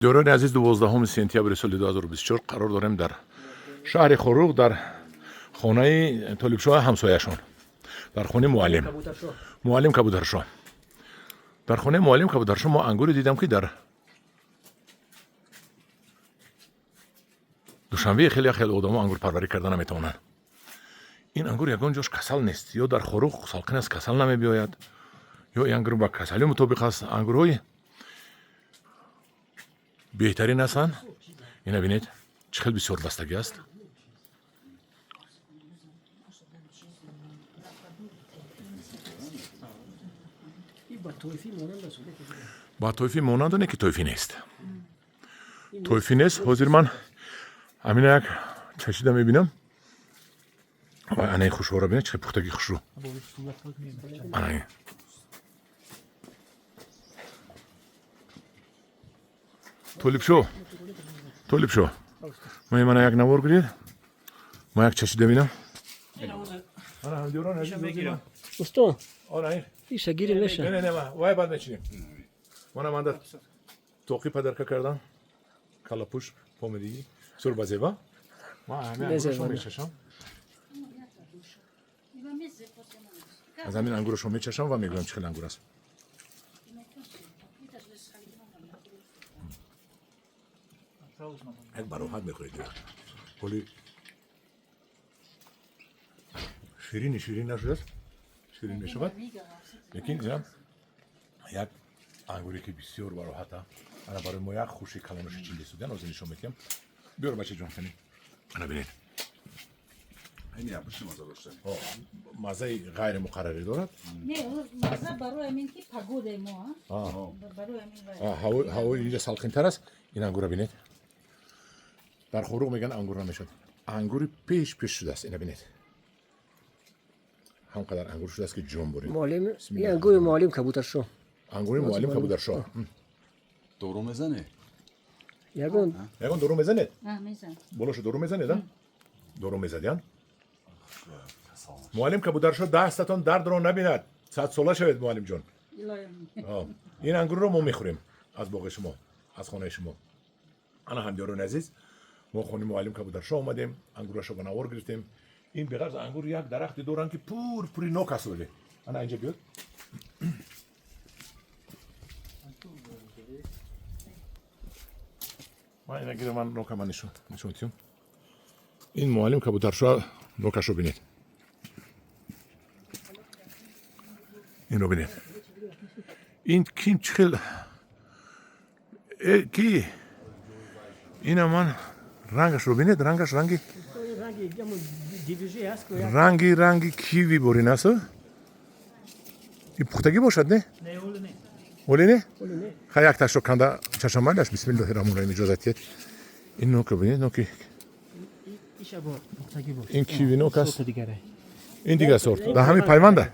دوران عزیز 12 سپتامبر سال 2024 قرار داریم در شهر خروق در خانه طالبشاه همسایه‌شون در خانه معلم کبودرشاه در خانه معلم کبودرشاه ما انگور دیدم که در دوشنبه خیلی آدم‌ها انگور پروری کردن نمیتونن. این انگور یگان جاش کسل نیست، یا در خروق سالکن است کسل نمیبیاید یا این انگور با کسلی مطابق است. انگورهای بهترین هستند. اینا ببینید چه خیلی بسیار بستگی است. با تویفی مانند نه که تویفی نیست. تویفی نیست. حاضر من همین یک چشیده میبینم. و آنها خوشواره بینید چه پختگی خوشرو. آنها. طالب شو. من یک نوار گرید. ما یک چشیده بینم. آنها هم دیوران عزیز بگیرم. استاد. آنها. ایش گیری نشه. نه وای بعد نچینیم. من در توقی پدرکه کردم. کلا پوش پومدی. سر بازیبا. ما همه انگورشو میچشم. از همین انگورشو میچشم و میگم چه انگور است. یک براحت میخورید. ولی شیرین نشده. شیرین میشود. لیکن اینم یک انگوری که بسیار براحته. انا برای ما یک خوشی کلامش چیلی سودن از اینشون میگم. بیار بچه جان کنی. انا ببینید. این آبش مزه داشته. مزه غیر مقرری دارد. نه مزه برای همین که پگوده ما. برای همین. هوا اینجا سالخین تر است. این انگور ببینید. در خروق میگن انگور نمیشد. انگوری پیش شده است. اینا ببینید. همقدر انگور شده است که جون بریم. معلم این انگور معلم کبودرشاه. انگور معلم کبودرشاه. دورو میزنه. یگان دورو میزنید. میزن. بولاشو دورو میزنید. دورو میزدین. معلم کبودرشاه دستتون درد رو نبیند. 100 ساله شوید معلم جان. این انگور رو ما میخوریم از باغ شما، از خانه شما. انا همدیاران عزیز ما خونه معلم کبودرشاه اومدیم، انگوراشو به نوار گرفتیم. این بغرض انگور یک درخت دورن که پوری نوک است ولی. انا اینجا بیاد. ما اینا گیرم من نوک من نشون. این معلم کبودرشاه نوکشو بینید. این رو بینید. این کیم چخل کی اینا من رنگش رو بینید. رنگی کیوی بورین است. این پختگی باشد نه؟ اولی نه؟ خیلی یک تشو کنده چشم مندش. بسم الله الرحمن الرحیم اجازت دید. این نوک رو بینید. نوکی این کیوی نوک است. این دیگه سورت. در همین پیونده.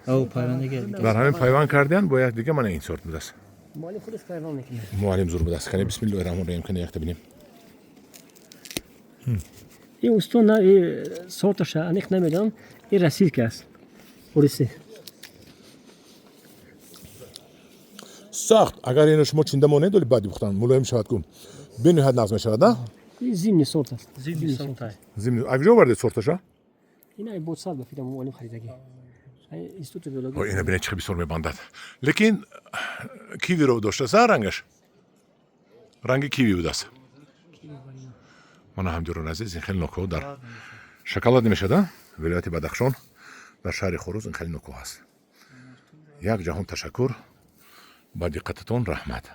در همین پیوند کردن باید دیگه من این سورت میدست. معلم خودش پیوند میکنه. معلم زور میدست. کنی بسم الله الرحمن الرحیم کنی یک ببینیم. این استون نه سورتش انیخ نمیدم. این رسیل که است. اوریسی. سخت. اگر اینو شما چنده مونه دولی بعدی بختن ملایم شود کن. بنهایت نازم شود نه؟ این زمینی سورت است. زمینی. اگه جو برده سورتشا؟ اینا بود سال بفیدم معلم خریدگی. اینستیتوت بیولوژی. اینا بینه چه بسیار میبندد. لیکن کیوی رو داشته سر رنگش. رنگ کیوی بود است. من همدیران عزیز این خیلی نوکو در شکلات نمیشده. ولایت بادخشان در شهر خروز این خیلی نوکو هست. یک جهان تشکر. با دقتتون رحمت.